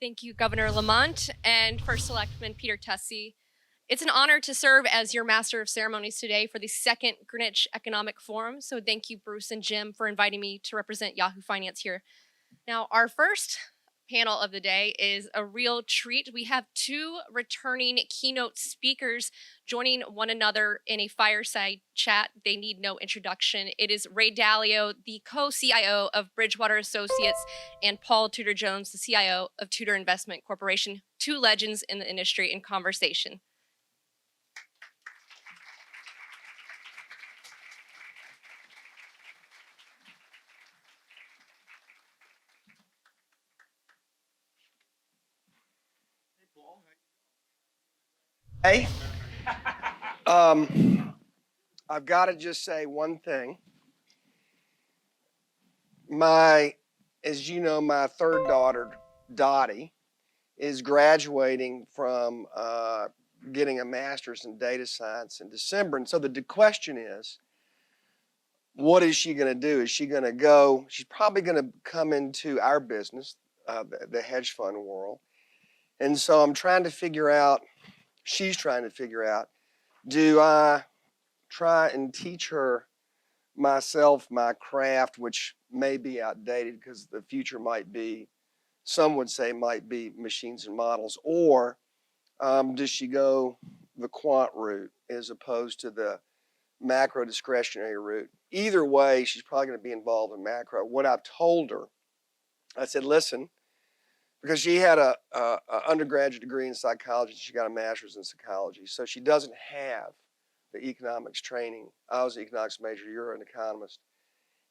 Thank you, Governor Lamont and First Selectman Peter Tussey. It's an honor to serve as your Master of Ceremonies today for the second Greenwich Economic Forum. So thank you, Bruce and Jim, for inviting me to represent Yahoo Finance here. Now, our first panel of the day is a real treat. We have two returning keynote speakers joining one another in a fireside chat. They need no introduction. It is Ray Dalio, the co-CIO of Bridgewater Associates, and Paul Tudor Jones, the CIO of Tudor Investment Corporation, two legends in the industry in conversation. Hey, I've got to just say one thing. As you know, my third daughter, Dottie, is graduating from getting a master's in data science in December. And so the question is, what is she going to do? Is she going to go? She's probably going to come into our business, the hedge fund world. And so I'm trying to figure out, she's trying to figure out, do I try and teach her myself my craft, which may be outdated because the future might be, some would say might be machines and models, or does she go the quant route as opposed to the macro discretionary route? Either way, she's probably going to be involved in macro. What I've told her, I said, listen, because she had a undergraduate degree in psychology, she got a master's in psychology, so she doesn't have the economics training. I was an economics major, you're an economist.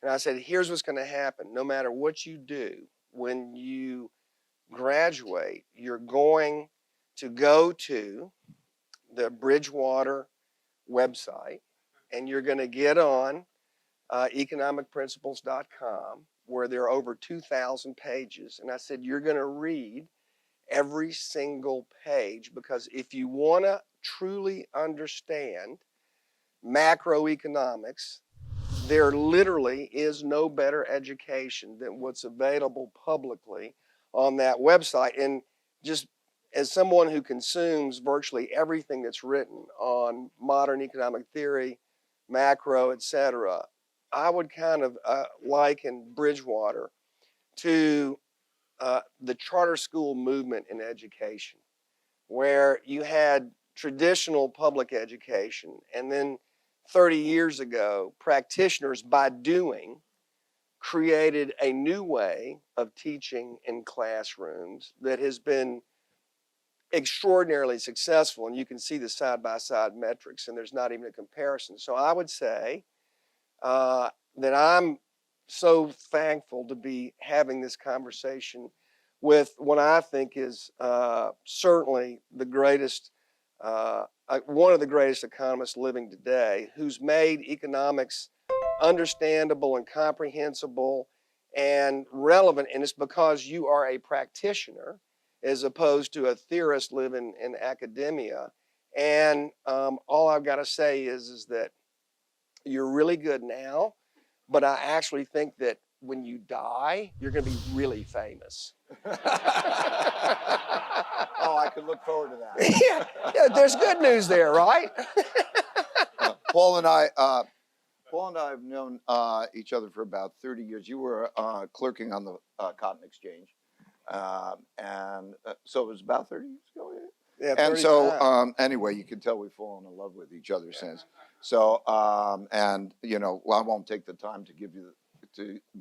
And I said, here's what's going to happen. No matter what you do, when you graduate, you're going to go to the Bridgewater website and you're going to get on economicprinciples.com, where there are over 2,000 pages. And I said, you're going to read every single page, because if you want to truly understand macroeconomics, there literally is no better education than what's available publicly on that website. And just as someone who consumes virtually everything that's written on modern economic theory, macro, etc., I would kind of liken Bridgewater to the charter school movement in education, where you had traditional public education, and then 30 years ago, practitioners, by doing, created a new way of teaching in classrooms that has been extraordinarily successful. And you can see the side-by-side metrics, and there's not even a comparison. So I would say that I'm so thankful to be having this conversation with what I think is certainly the greatest, one of the greatest economists living today, who's made economics understandable and comprehensible and relevant. And it's because you are a practitioner as opposed to a theorist living in academia. And all I've got to say is that you're really good now, but I actually think that when you die, you're going to be really famous. Oh, I could look forward to that. Yeah, there's good news there, right? Paul and I have known each other for about 30 years. You were clerking on the Cotton Exchange, and so it was about 30 years ago. Yeah, and so anyway, you can tell we've fallen in love with each other since. So and you know, well, I won't take the time to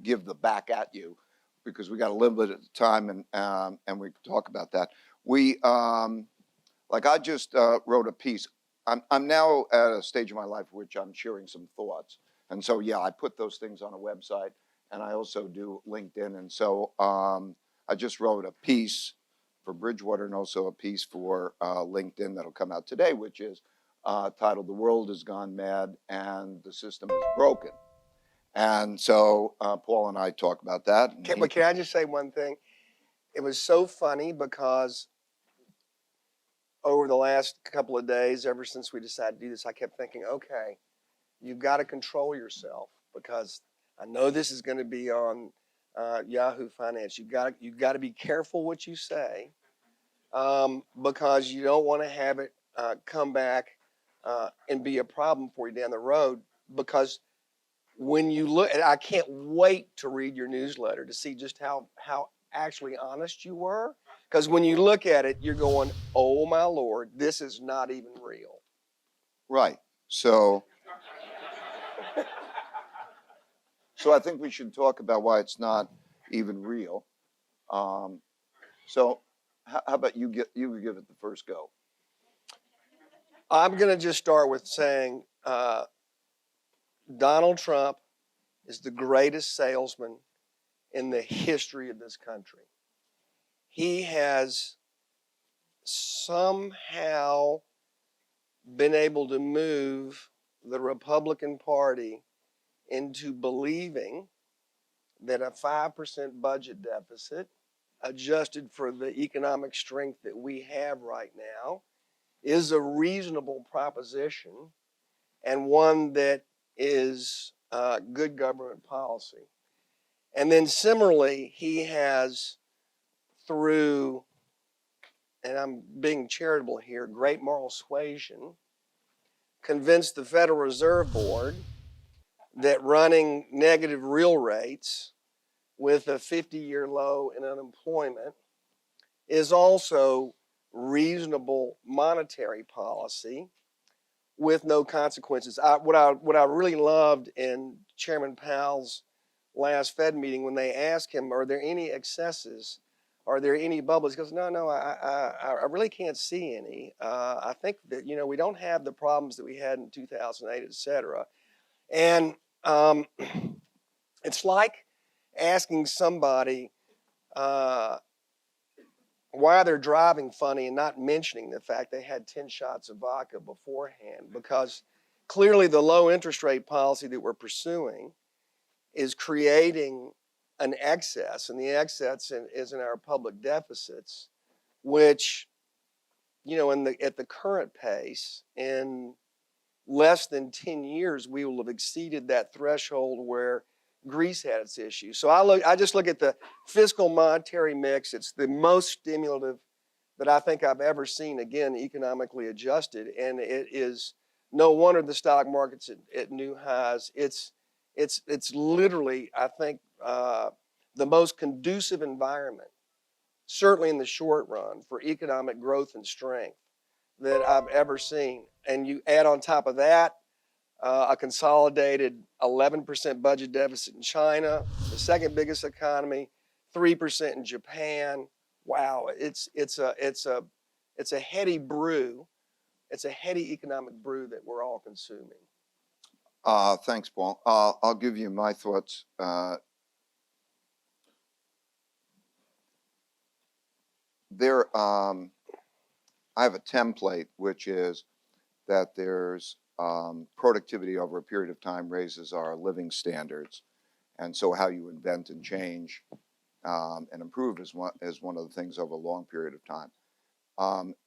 give the back at you, because we got a little bit of time, and we can talk about that. We like I just wrote a piece. I'm now at a stage of my life which I'm sharing some thoughts, and so yeah, I put those things on a website, and I also do LinkedIn, and so I just wrote a piece for Bridgewater and also a piece for LinkedIn that'll come out today, which is titled "The World Has Gone Mad and the System is Broken." And so Paul and I talk about that. But can I just say one thing? It was so funny because over the last couple of days, ever since we decided to do this, I kept thinking, okay, you've got to control yourself, because I know this is going to be on Yahoo Finance. You got to be careful what you say, because you don't want to have it come back and be a problem for you down the road. Because when you look, and I can't wait to read your newsletter to see just how actually honest you were. Because when you look at it, you're going, "Oh my Lord, this is not even real." Right. So I think we should talk about why it's not even real. So how about you give it the first go? I'm going to just start with saying Donald Trump is the greatest salesman in the history of this country. He has somehow been able to move the Republican Party into believing that a 5% budget deficit, adjusted for the economic strength that we have right now, is a reasonable proposition and one that is good government policy. And then similarly, he has, through, and I'm being charitable here, great moral suasion, convinced the Federal Reserve Board that running negative real rates with a 50-year low in unemployment is also reasonable monetary policy with no consequences. What I really loved in Chairman Powell's last Fed meeting, when they asked him, "Are there any excesses? Are there any bubbles?" He goes, "No, I really can't see any. I think that we don't have the problems that we had in 2008, et cetera." And it's like asking somebody why they're driving funny and not mentioning the fact they had 10 shots of vodka beforehand, because clearly the low interest rate policy that we're pursuing is creating an excess, and the excess is in our public deficits, which, at the current pace, in less than 10 years, we will have exceeded that threshold where Greece had its issues. So I just look at the fiscal monetary mix. It's the most stimulative that I think I've ever seen, again, economically adjusted. And it is no wonder the stock market's at new highs. It's literally, I think, the most conducive environment, certainly in the short run, for economic growth and strength that I've ever seen. And you add on top of that a consolidated 11% budget deficit in China, the second biggest economy, 3% in Japan. Wow, it's a heady brew. It's a heady economic brew that we're all consuming. Thanks, Paul. I'll give you my thoughts. I have a template, which is that there's productivity over a period of time raises our living standards, and so how you invent and change and improve is one of the things over a long period of time.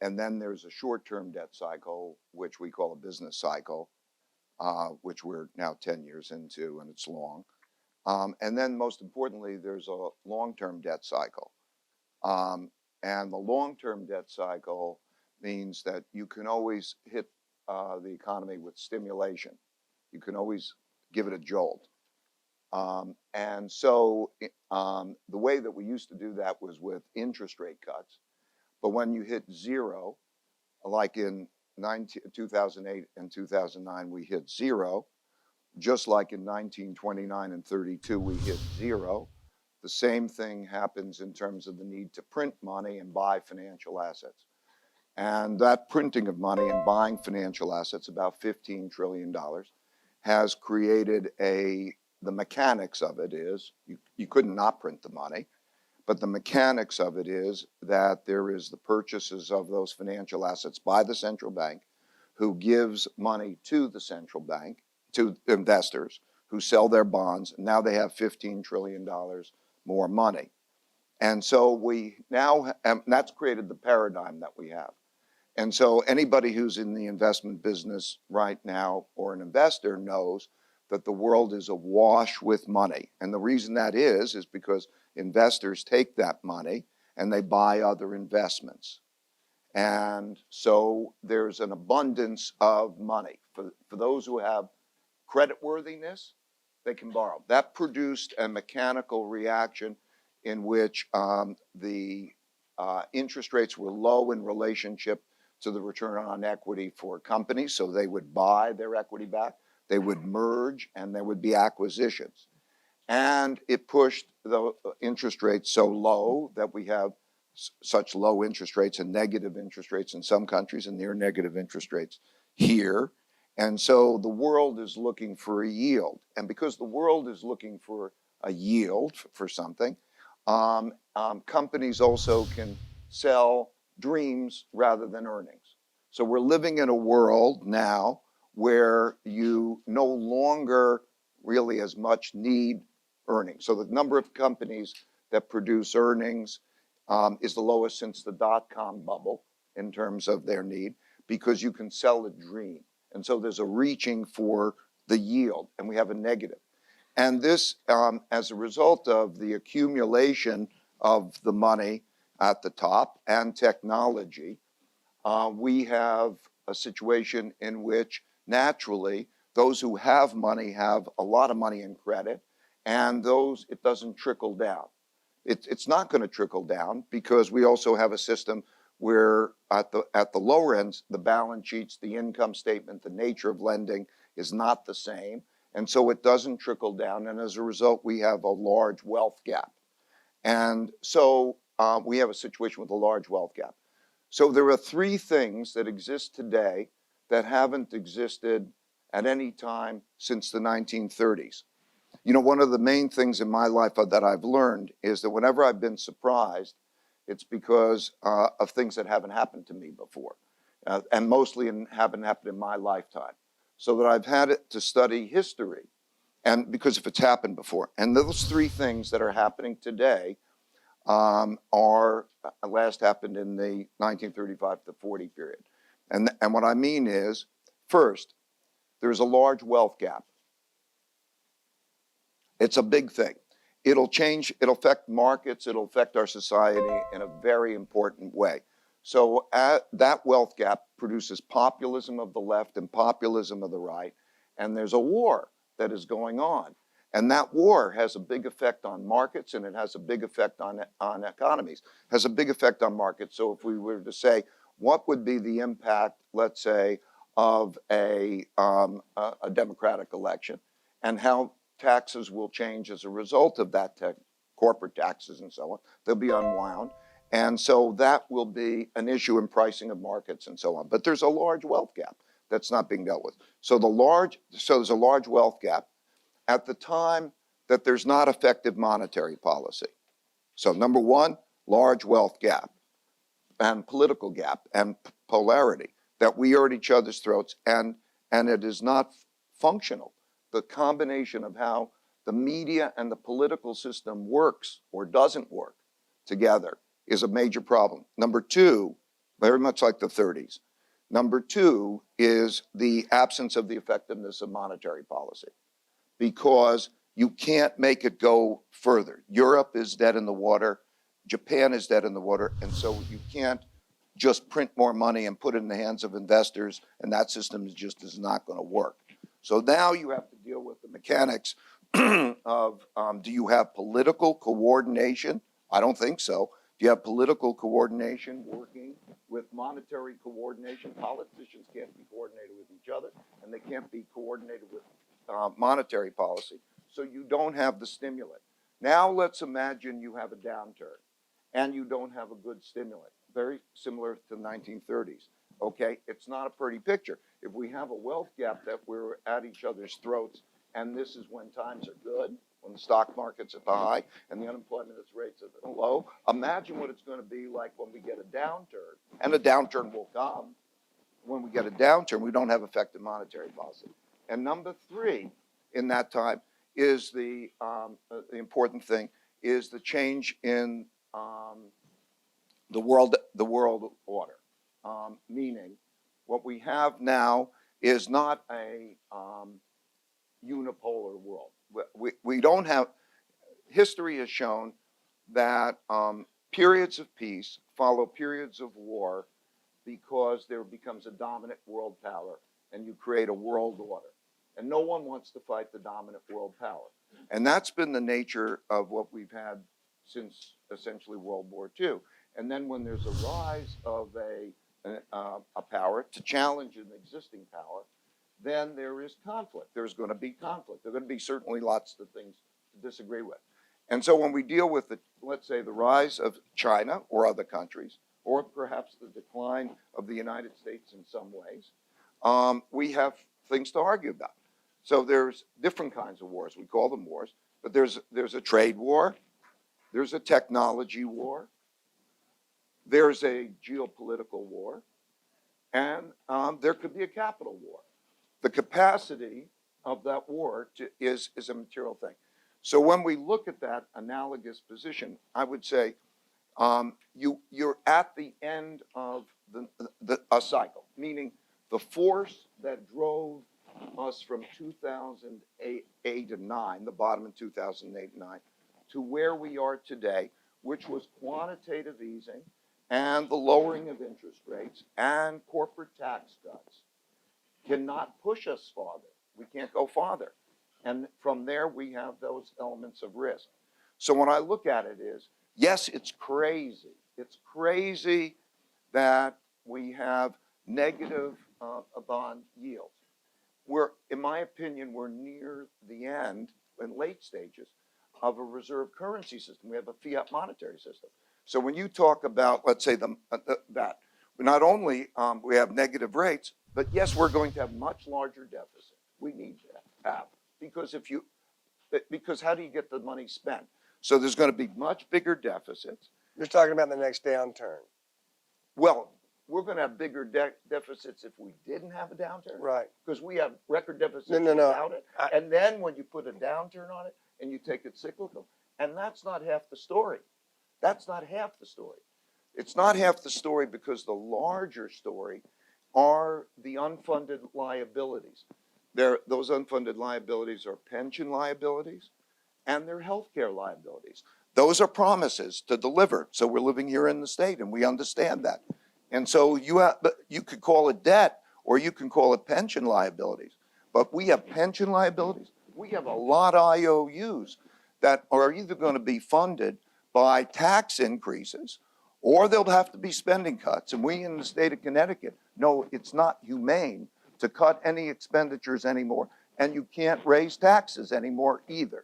And then there's a short-term debt cycle, which we call a business cycle, which we're now 10 years into, and it's long. And then most importantly, there's a long-term debt cycle. And the long-term debt cycle means that you can always hit the economy with stimulation. You can always give it a jolt. And so the way that we used to do that was with interest rate cuts. But when you hit zero, like in 2008 and 2009, we hit zero. Just like in 1929 and 32, we hit zero. The same thing happens in terms of the need to print money and buy financial assets. And that printing of money and buying financial assets, about $15 trillion, has created the mechanics of it is, you couldn't not print the money, but the mechanics of it is that there is the purchases of those financial assets by the central bank, who gives money to the central bank, to investors who sell their bonds, and now they have $15 trillion more money. And so we now, that's created the paradigm that we have. And so anybody who's in the investment business right now or an investor knows that the world is awash with money. And the reason that is because investors take that money and they buy other investments. And so there's an abundance of money. For those who have creditworthiness, they can borrow. That produced a mechanical reaction in which the interest rates were low in relationship to the return on equity for companies, so they would buy their equity back, they would merge, and there would be acquisitions. And it pushed the interest rates so low that we have such low interest rates and negative interest rates in some countries and near negative interest rates here. And so the world is looking for a yield. And because the world is looking for a yield for something, companies also can sell dreams rather than earnings. So we're living in a world now where you no longer really as much need earnings. So the number of companies that produce earnings is the lowest since the dot-com bubble in terms of their need, because you can sell a dream. And so there's a reaching for the yield, and we have a negative. And this, as a result of the accumulation of the money at the top and technology, we have a situation in which naturally those who have money have a lot of money in credit, and those, it doesn't trickle down. It's not going to trickle down because we also have a system where at the lower ends, the balance sheets, the income statement, the nature of lending is not the same. And so it doesn't trickle down. And as a result, we have a large wealth gap. And so we have a situation with a large wealth gap. So there are three things that exist today that haven't existed at any time since the 1930s. You know, one of the main things in my life that I've learned is that whenever I've been surprised, it's because of things that haven't happened to me before, and mostly haven't happened in my lifetime. So that I've had to study history, and because if it's happened before. And those three things that are happening today are last happened in the 1935 to 40 period. And what I mean is, first, there's a large wealth gap. It's a big thing. It'll change, it'll affect markets, it'll affect our society in a very important way. So that wealth gap produces populism of the left and populism of the right, and there's a war that is going on. And that war has a big effect on markets, and it has a big effect on economies, has a big effect on markets. So if we were to say, what would be the impact, let's say, of a democratic election, and how taxes will change as a result of that, corporate taxes and so on, they'll be unwound. And so that will be an issue in pricing of markets and so on. But there's a large wealth gap that's not being dealt with. So there's a large wealth gap at the time that there's not effective monetary policy. So number one, large wealth gap and political gap and polarity, that we are at each other's throats, and it is not functional. The combination of how the media and the political system works or doesn't work together is a major problem. Number two, very much like the 30s, number two is the absence of the effectiveness of monetary policy, because you can't make it go further. Europe is dead in the water, Japan is dead in the water, and so you can't just print more money and put it in the hands of investors, and that system just is not going to work. So now you have to deal with the mechanics of, do you have political coordination? I don't think so. Do you have political coordination working with monetary coordination? Politicians can't be coordinated with each other, and they can't be coordinated with monetary policy. So you don't have the stimulant. Now let's imagine you have a downturn, and you don't have a good stimulant. Very similar to the 1930s. Okay, it's not a pretty picture. If we have a wealth gap that we're at each other's throats, and this is when times are good, when the stock market's at the high and the unemployment rates are low, imagine what it's going to be like when we get a downturn. And a downturn will come. When we get a downturn, we don't have effective monetary policy. And number three, in that time, is the important thing is the change in the world order. Meaning, what we have now is not a unipolar world. We don't have, history has shown that periods of peace follow periods of war because there becomes a dominant world power and you create a world order. And no one wants to fight the dominant world power. And that's been the nature of what we've had since essentially World War II. And then when there's a rise of a power to challenge an existing power, then there is conflict. There's going to be conflict. There are going to be certainly lots of things to disagree with. And so when we deal with, let's say, the rise of China or other countries, or perhaps the decline of the United States in some ways, we have things to argue about. So there's different kinds of wars. We call them wars. But there's a trade war. There's a technology war. There's a geopolitical war. And there could be a capital war. The capacity of that war is a material thing. So when we look at that analogous position, I would say you're at the end of a cycle, meaning the force that drove us from 2008 and 9, the bottom in 2008 and 9, to where we are today, which was quantitative easing and the lowering of interest rates and corporate tax cuts, cannot push us farther. We can't go farther. And from there, we have those elements of risk. So when I look at it is, yes, it's crazy. It's crazy that we have negative bond yields. In my opinion, we're near the end, in late stages, of a reserve currency system. We have a fiat monetary system. So when you talk about, let's say, that, not only we have negative rates, but yes, we're going to have much larger deficit. We need to have. Because how do you get the money spent? So there's going to be much bigger deficits. You're talking about the next downturn. Well, we're going to have bigger deficits if we didn't have a downturn. Right. Because we have record deficits No. without it. And then when you put a downturn on it and you take it cyclical, and that's not half the story. That's not half the story. It's not half the story because the larger story are the unfunded liabilities. Those unfunded liabilities are pension liabilities and they're healthcare liabilities. Those are promises to deliver. So we're living here in the state and we understand that. And so you could call it debt or you can call it pension liabilities. But we have pension liabilities. We have a lot of IOUs that are either going to be funded by tax increases or they'll have to be spending cuts. And we in the state of Connecticut know it's not humane to cut any expenditures anymore, and you can't raise taxes anymore either.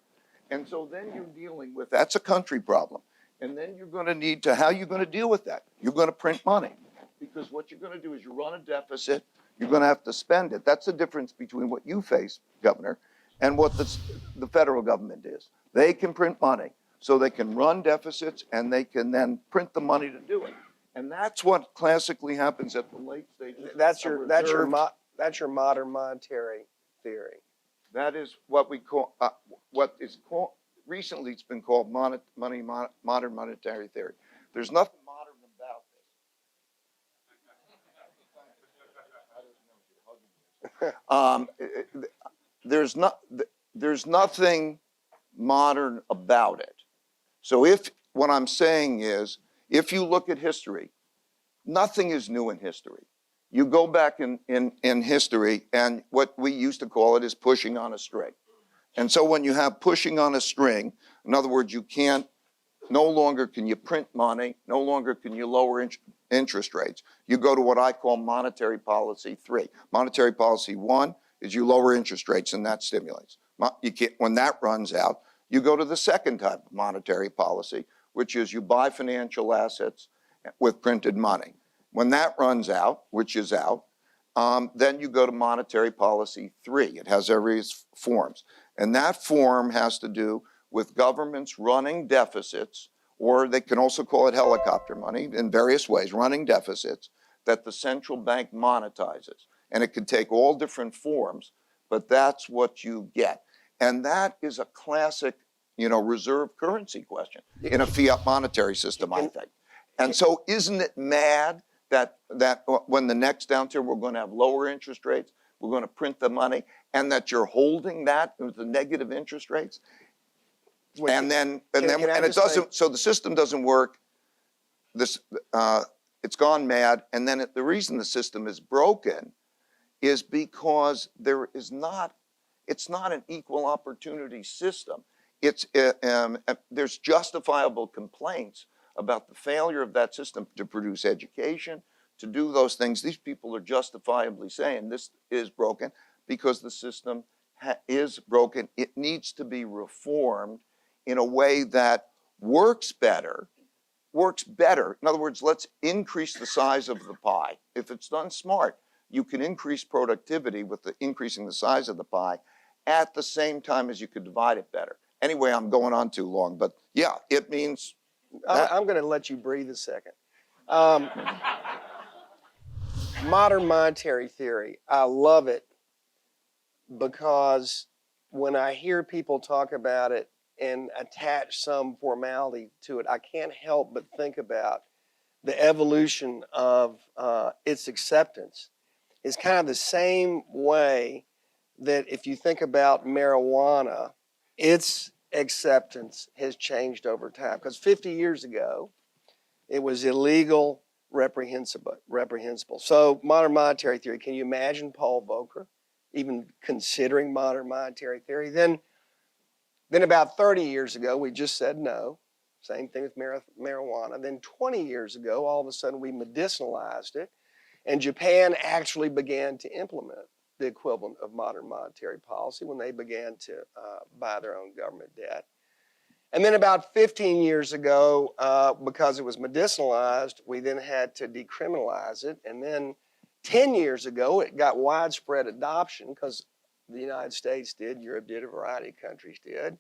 And so then you're dealing with, that's a country problem. And then you're going to need to, how are you going to deal with that? You're going to print money. Because what you're going to do is you run a deficit, you're going to have to spend it. That's the difference between what you face, Governor, and what the federal government is. They can print money, so they can run deficits, and they can then print the money to do it. And that's what classically happens at the late stages. That's your modern monetary theory. That is what we call, recently it's been called modern monetary theory. There's nothing modern about this. There's nothing modern about it. So what I'm saying is, if you look at history, nothing is new in history. You go back in history, and what we used to call it is pushing on a string. And so when you have pushing on a string, in other words, no longer can you print money, no longer can you lower interest rates. You go to what I call monetary policy 3. Monetary policy 1 is you lower interest rates, and that stimulates. When that runs out, you go to the second type of monetary policy, which is you buy financial assets with printed money. When that runs out, which is out, then you go to monetary policy 3. It has various forms. And that form has to do with governments running deficits, or they can also call it helicopter money in various ways, running deficits that the central bank monetizes. And it can take all different forms, but that's what you get. And that is a classic, reserve currency question in a fiat monetary system, I think. And so isn't it mad that when the next downturn, we're going to have lower interest rates, we're going to print the money, and that you're holding that with the negative interest rates. What And can I it just say- doesn't, so the system doesn't work. This, it's gone mad. And then the reason the system is broken is because it's not an equal opportunity system. There's justifiable complaints about the failure of that system to produce education, to do those things. These people are justifiably saying this is broken because the system is broken. It needs to be reformed in a way that works better. In other words, let's increase the size of the pie. If it's done smart, you can increase productivity with increasing the size of the pie at the same time as you could divide it better. Anyway, I'm going on too long, but yeah, it means. I'm going to let you breathe a second. Modern monetary theory, I love it because when I hear people talk about it and attach some formality to it, I can't help but think about the evolution of its acceptance. It's kind of the same way that if you think about marijuana, its acceptance has changed over time. Because 50 years ago, it was illegal, reprehensible. So modern monetary theory, can you imagine Paul Volcker even considering modern monetary theory? Then about 30 years ago, we just said no. Same thing with marijuana. Then 20 years ago, all of a sudden we medicinalized it, and Japan actually began to implement the equivalent of modern monetary policy when they began to buy their own government debt. And then about 15 years ago, because it was medicinalized, we then had to decriminalize it. And then 10 years ago, it got widespread adoption because the United States did, Europe did, a variety of countries did.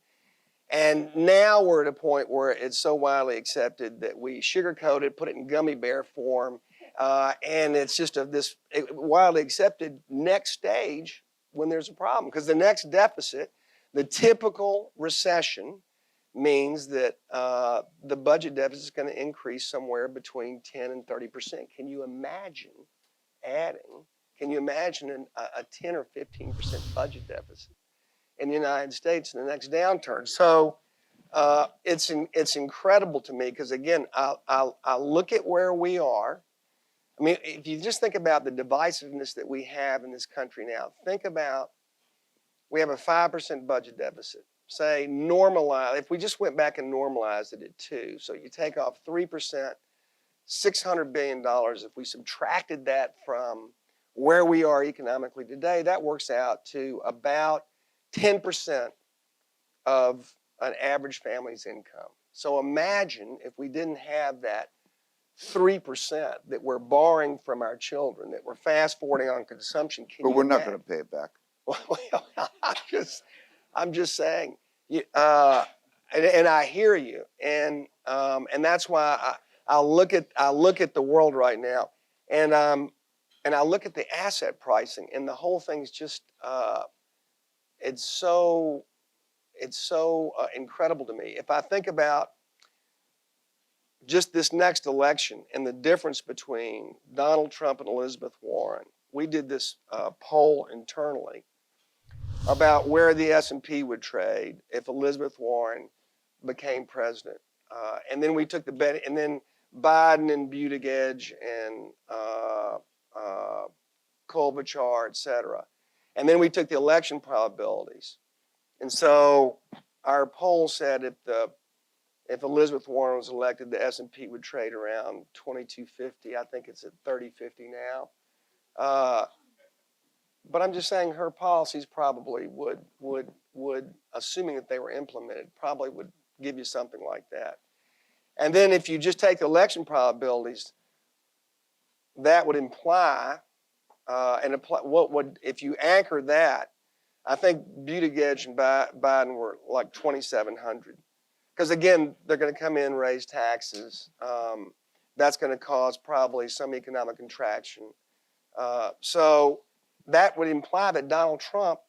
And now we're at a point where it's so widely accepted that we sugarcoat it, put it in gummy bear form, and it's just this widely accepted next stage when there's a problem. Because the next deficit, the typical recession, means that the budget deficit is going to increase somewhere between 10 and 30%. Can you imagine can you imagine a 10 or 15% budget deficit in the United States in the next downturn? So it's incredible to me because, again, I look at where we are. I mean, if you just think about the divisiveness that we have in this country now, think about we have a 5% budget deficit. Say normalize, if we just went back and normalized it at 2, so you take off 3%, $600 billion, if we subtracted that from where we are economically today, that works out to about 10% of an average family's income. So imagine if we didn't have that 3% that we're borrowing from our children, that we're fast forwarding on consumption. But we're not going to pay it back. Well, I'm just saying, and I hear you, and that's why I look at the world right now, and I look at the asset pricing, and the whole thing's just it's so incredible to me. If I think about just this next election and the difference between Donald Trump and Elizabeth Warren, we did this poll internally about where the S&P would trade if Elizabeth Warren became president. And then we took the bet, and then Biden and Buttigieg and Klobuchar, et cetera. And then we took the election probabilities. And so our poll said if Elizabeth Warren was elected, the S&P would trade around 2250. I think it's at 3050 now. But I'm just saying her policies probably would, assuming that they were implemented, probably would give you something like that. And then if you just take the election probabilities, that would imply, if you anchor that, I think Buttigieg and Biden were like 2,700. Because again, they're going to come in, raise taxes. That's going to cause probably some economic contraction. So that would imply that Donald Trump,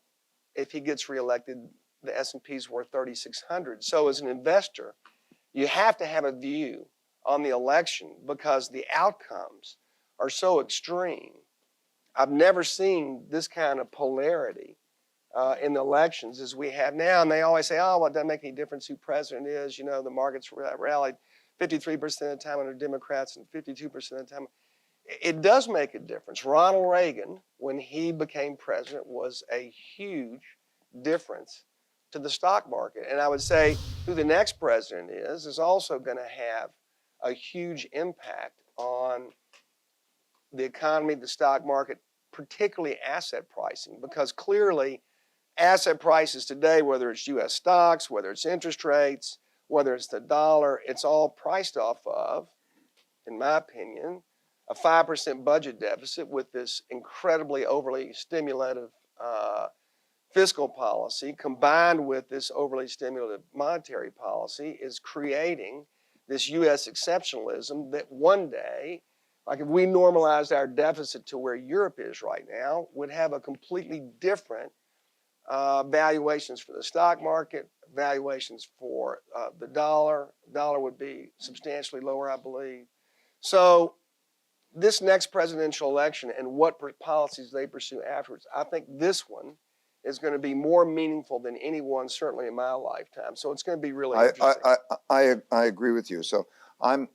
if he gets reelected, the S&P's worth 3,600. So as an investor, you have to have a view on the election because the outcomes are so extreme. I've never seen this kind of polarity in the elections as we have now. And they always say, oh, well, it doesn't make any difference who president is. You know, the markets rallied 53% of the time under Democrats and 52% of the time. It does make a difference. Ronald Reagan, when he became president, was a huge difference to the stock market. And I would say who the next president is also going to have a huge impact on the economy, the stock market, particularly asset pricing, because clearly asset prices today, whether it's U.S. stocks, whether it's interest rates, whether it's the dollar, it's all priced off of, in my opinion, a 5% budget deficit with this incredibly overly stimulative fiscal policy combined with this overly stimulative monetary policy is creating this U.S. exceptionalism that one day, like if we normalized our deficit to where Europe is right now, would have a completely different valuations for the stock market, valuations for the dollar. The dollar would be substantially lower, I believe. So this next presidential election and what policies they pursue afterwards, I think this one is going to be more meaningful than any one, certainly in my lifetime. So it's going to be really interesting. I agree with you. So I'm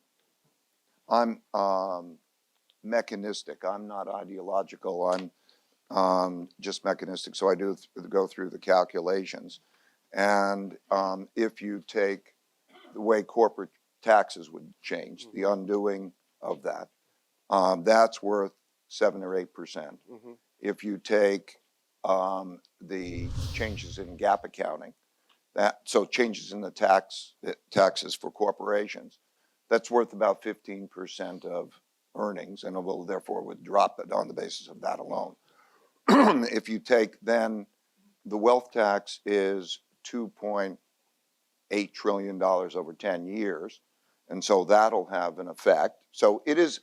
mechanistic. I'm not ideological. I'm just mechanistic. So I do go through the calculations. And if you take the way corporate taxes would change, the undoing of that, that's worth 7 or 8%. Mm-hmm. If you take the changes in GAAP accounting, so changes in the taxes for corporations, that's worth about 15% of earnings, and it will therefore would drop it on the basis of that alone. If you take then the wealth tax is $2.8 trillion over 10 years, and so that'll have an effect. So it is,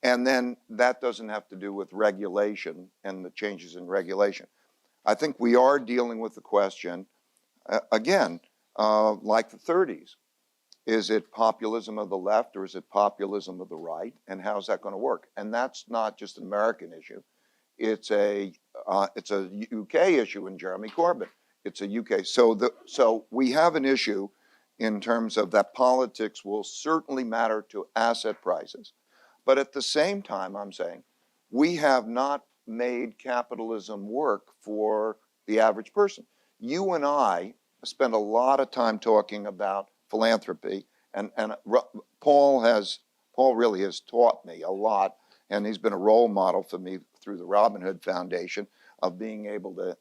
and then that doesn't have to do with regulation and the changes in regulation. I think we are dealing with the question, again, like the 30s. Is it populism of the left or is it populism of the right? And how's that going to work? And that's not just an American issue. It's a UK issue in Jeremy Corbyn. It's a UK. So we have an issue in terms of that politics will certainly matter to asset prices. But at the same time, I'm saying, we have not made capitalism work for the average person. You and I spend a lot of time talking about philanthropy, and Paul really has taught me a lot, and he's been a role model for me through the Robin Hood Foundation of being able to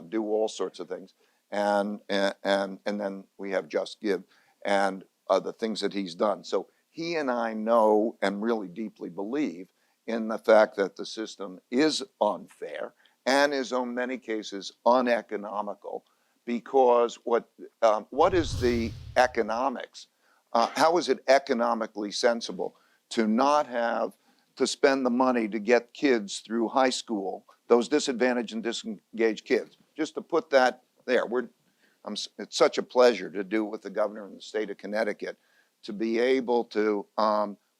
do all sorts of things, and then we have Just Give and the things that he's done. So he and I know and really deeply believe in the fact that the system is unfair and is in many cases uneconomical, because what is the economics? How is it economically sensible to not have to spend the money to get kids through high school, those disadvantaged and disengaged kids? Just to put that there, it's such a pleasure to do with the governor in the state of Connecticut to be able to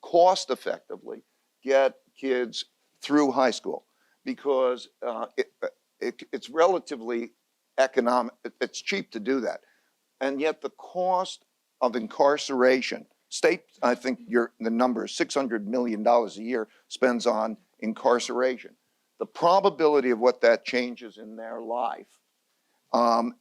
cost effectively get kids through high school, because it's relatively economic, it's cheap to do that. And yet the cost of incarceration, state, I think the number is $600 million a year spends on incarceration. The probability of what that changes in their life,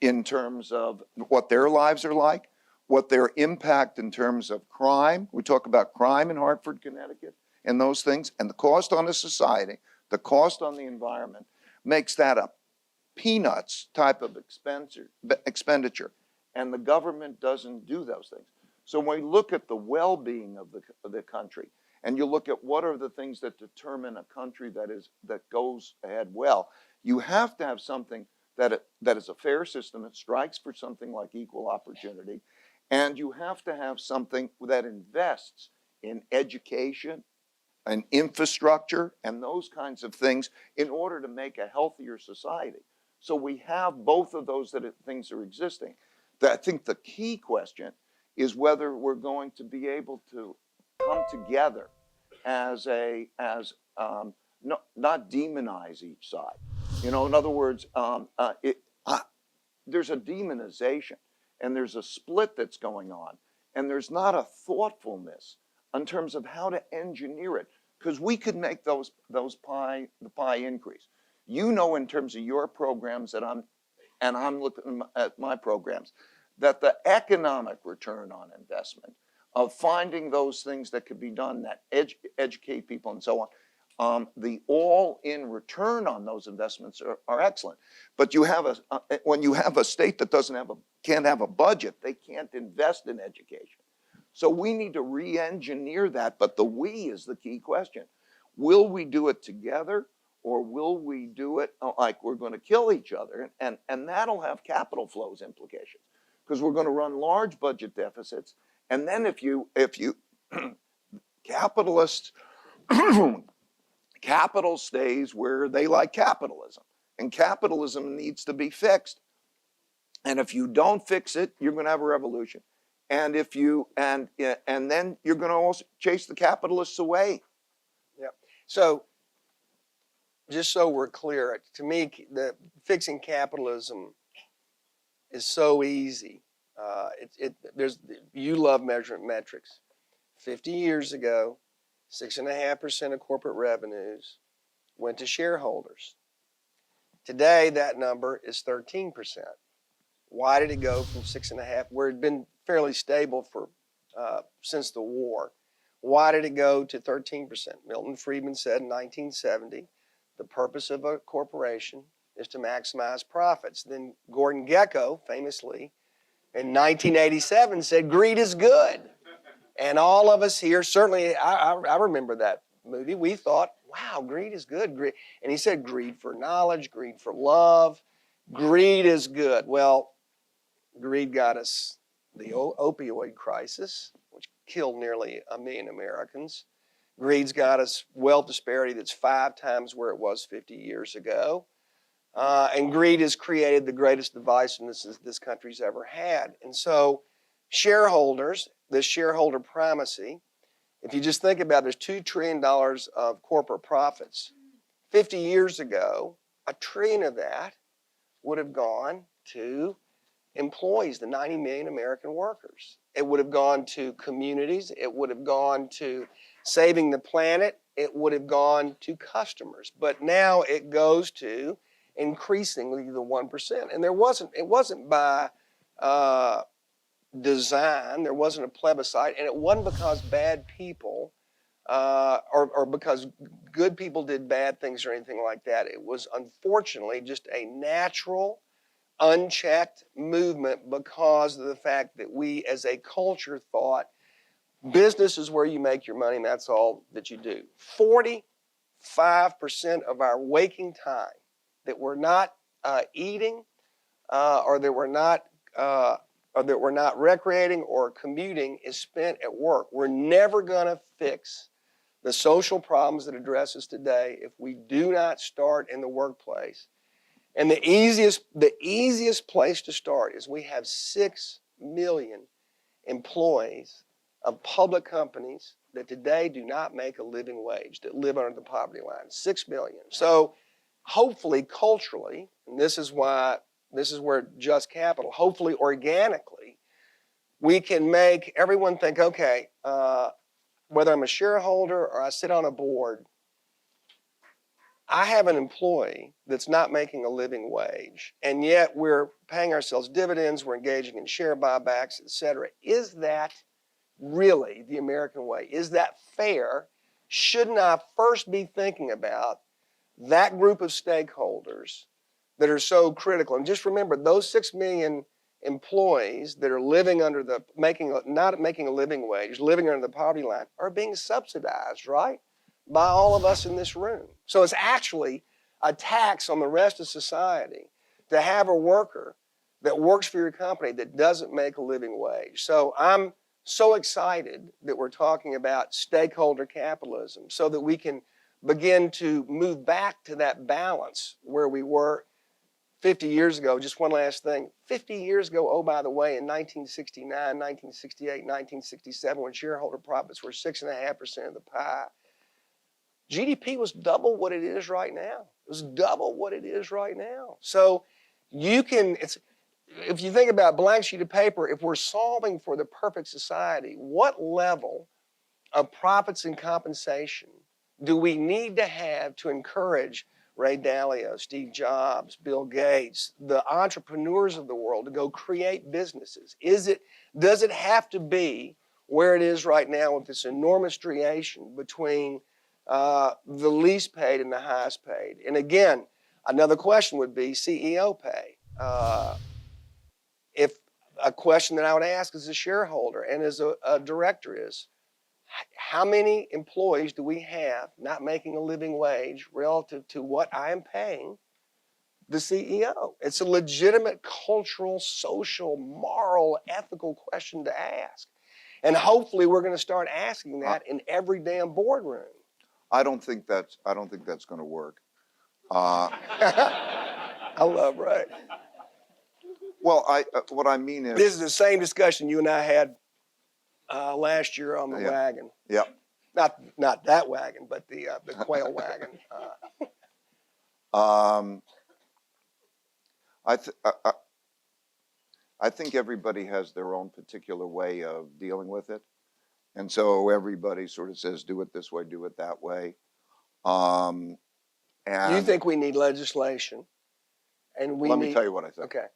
in terms of what their lives are like, what their impact in terms of crime, we talk about crime in Hartford, Connecticut, and those things, and the cost on the society, the cost on the environment, makes that a peanuts type of expenditure, and the government doesn't do those things. So when we look at the well-being of the country, and you look at what are the things that determine a country that goes ahead well, you have to have something that is a fair system that strikes for something like equal opportunity, and you have to have something that invests in education and infrastructure and those kinds of things in order to make a healthier society. So we have both of those things are existing. I think the key question is whether we're going to be able to come together as not demonize each side. You know, in other words, there's a demonization and there's a split that's going on, and there's not a thoughtfulness in terms of how to engineer it, because we could make the pie increase. You know, in terms of your programs that I'm looking at my programs, that the economic return on investment of finding those things that could be done that educate people and so on, the all-in return on those investments are excellent. But you have when you have a state that can't have a budget, they can't invest in education. So we need to re-engineer that, but the we is the key question. Will we do it together, or will we do it like we're going to kill each other? And that'll have capital flows implications, because we're going to run large budget deficits. And then if you capitalists, capital stays where they like capitalism, and capitalism needs to be fixed. And if you don't fix it, you're going to have a revolution. And if you and then you're going to also chase the capitalists away. Yeah. So just so we're clear, to me, the fixing capitalism is so easy. You love measurement metrics. 50 years ago, 6.5% of corporate revenues went to shareholders. Today, that number is 13%. Why did it go from 6.5%, where it had been fairly stable for since the war? Why did it go to 13%? Milton Friedman said in 1970, the purpose of a corporation is to maximize profits. Then Gordon Gekko, famously, in 1987 said, greed is good. And all of us here, certainly, I remember that movie. We thought, wow, greed is good. Greed. And he said, greed for knowledge, greed for love, greed is good. Well, greed got us the opioid crisis, which killed nearly 1 million Americans. Greed's got us wealth disparity that's 5 times where it was 50 years ago. And greed has created the greatest divisiveness this country's ever had. And so shareholders, the shareholder primacy, if you just think about it, there's $2 trillion of corporate profits. 50 years ago, $1 trillion of that would have gone to employees, the 90 million American workers. It would have gone to communities. It would have gone to saving the planet. It would have gone to customers. But now it goes to increasingly the 1%. And it wasn't by design. There wasn't a plebiscite. And it wasn't because bad people or because good people did bad things or anything like that. It was unfortunately just a natural, unchecked movement because of the fact that we as a culture thought business is where you make your money and that's all that you do. 45% of our waking time that we're not eating or that we're not recreating or commuting is spent at work. We're never going to fix the social problems that address us today if we do not start in the workplace. And the easiest place to start is we have 6 million employees of public companies that today do not make a living wage, that live under the poverty line. 6 million. So hopefully culturally, and this is where just capital, hopefully organically, we can make everyone think, okay, whether I'm a shareholder or I sit on a board, I have an employee that's not making a living wage, and yet we're paying ourselves dividends, we're engaging in share buybacks, et cetera. Is that really the American way? Is that fair? Shouldn't I first be thinking about that group of stakeholders that are so critical? And just remember, those 6 million employees that are living under not making a living wage, living under the poverty line, are being subsidized, right, by all of us in this room. So it's actually a tax on the rest of society to have a worker that works for your company that doesn't make a living wage. So I'm so excited that we're talking about stakeholder capitalism so that we can begin to move back to that balance where we were 50 years ago. Just one last thing. 50 years ago, oh, by the way, in 1969, 1968, 1967, when shareholder profits were 6.5% of the pie, GDP was double what it is right now. It was double what it is right now. So you can, if you think about blank sheet of paper, if we're solving for the perfect society, what level of profits and compensation do we need to have to encourage Ray Dalio, Steve Jobs, Bill Gates, the entrepreneurs of the world to go create businesses? Does it have to be where it is right now with this enormous striation between the least paid and the highest paid? And again, another question would be CEO pay. If a question that I would ask as a shareholder and as a director is, how many employees do we have not making a living wage relative to what I am paying the CEO? It's a legitimate cultural, social, moral, ethical question to ask. And hopefully we're going to start asking that in every damn boardroom. I don't think that's going to work. I love Ray. Well, what I mean is, This is the same discussion you and I had last year on the Yeah. wagon. yeah. Not that wagon, but the quail wagon. I think everybody has their own particular way of dealing with it, and so everybody sort of says, "Do it this way, do it that way." And Do you think we need legislation? And let me tell you what I think. Okay.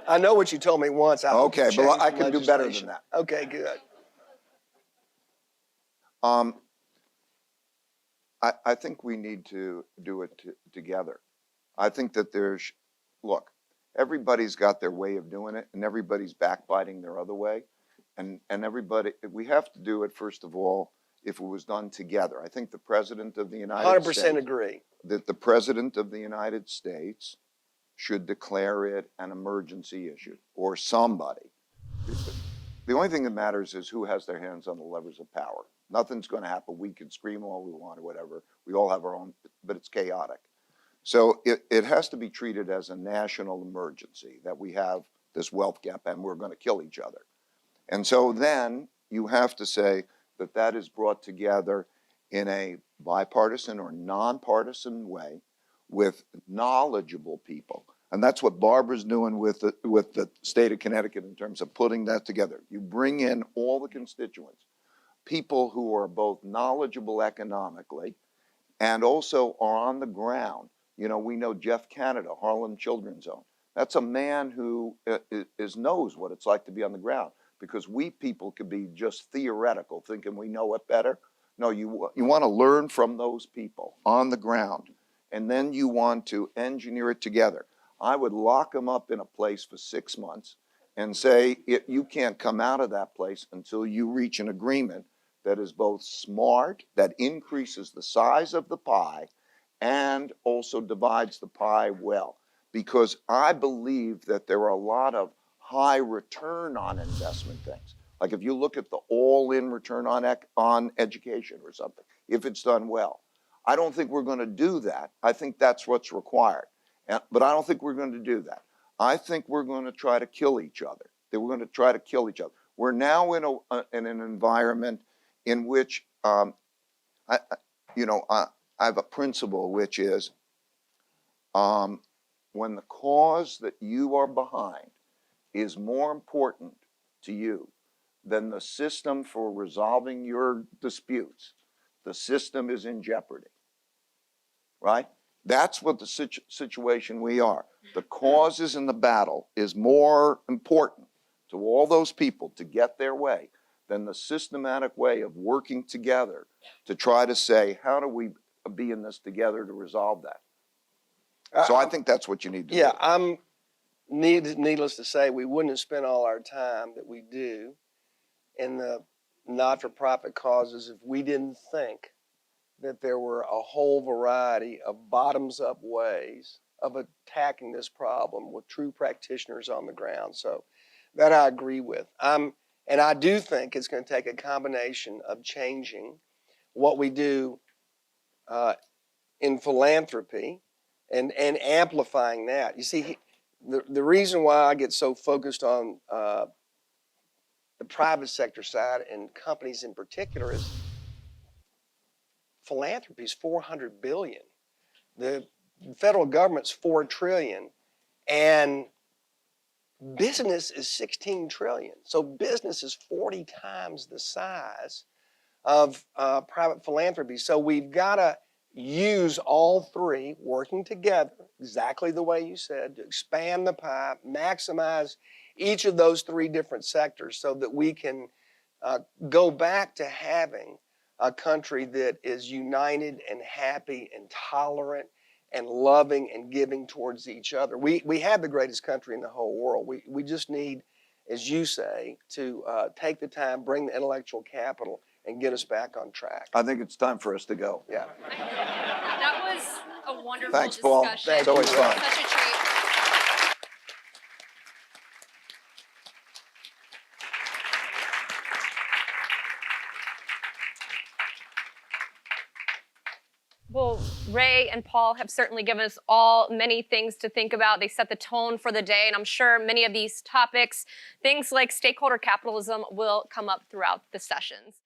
I know what you told me once. Okay, but I can do better than that. Okay, good. I think we need to do it together. I think that look, everybody's got their way of doing it, and everybody's backbiting their other way, and we have to do it first of all if it was done together. I think the President of the United 100% States, agree. that the President of the United States should declare it an emergency issue, or somebody. The only thing that matters is who has their hands on the levers of power. Nothing's going to happen. We can scream all we want or whatever. We all have our own, but it's chaotic. So it has to be treated as a national emergency, that we have this wealth gap and we're going to kill each other. And so then you have to say that that is brought together in a bipartisan or nonpartisan way with knowledgeable people. And that's what Barbara's doing with the state of Connecticut in terms of putting that together. You bring in all the constituents, people who are both knowledgeable economically and also are on the ground. You know, we know Jeff Canada, Harlem Children's Zone. That's a man who knows what it's like to be on the ground, because we people could be just theoretical, thinking we know it better. No, you want to learn from those people on the ground, and then you want to engineer it together. I would lock them up in a place for 6 months and say, you can't come out of that place until you reach an agreement that is both smart, that increases the size of the pie, and also divides the pie well. Because I believe that there are a lot of high return on investment things. Like if you look at the all-in return on education or something, if it's done well. I don't think we're going to do that. I think that's what's required. But I don't think we're going to do that. I think we're going to try to kill each other. That we're going to try to kill each other. We're now in an environment in which I have a principle, which is when the cause that you are behind is more important to you than the system for resolving your disputes, the system is in jeopardy, right? That's what the situation we are. The causes in the battle is more important to all those people to get their way than the systematic way of working together to try to say, how do we be in this together to resolve that? So I think that's what you need to do. Yeah, needless to say, we wouldn't have spent all our time that we do in the not-for-profit causes if we didn't think that there were a whole variety of bottoms-up ways of attacking this problem with true practitioners on the ground. So that I agree with. And I do think it's going to take a combination of changing what we do in philanthropy and amplifying that. You see, the reason why I get so focused on the private sector side and companies in particular is philanthropy is $400 billion. The federal government's $4 trillion. And Business is 16 trillion. So business is 40 times the size of private philanthropy. So we've got to use all three working together, exactly the way you said, to expand the pie, maximize each of those three different sectors so that we can go back to having a country that is united and happy and tolerant and loving and giving towards each other. We have the greatest country in the whole world. We just need, as you say, to take the time, bring the intellectual capital, and get us back on track. I think it's time for us to go. Yeah. That was a wonderful Thanks, Paul. discussion. It's always fun. Such a treat. Well, Ray and Paul have certainly given us all many things to think about. They set the tone for the day, and I'm sure many of these topics, things like stakeholder capitalism, will come up throughout the sessions.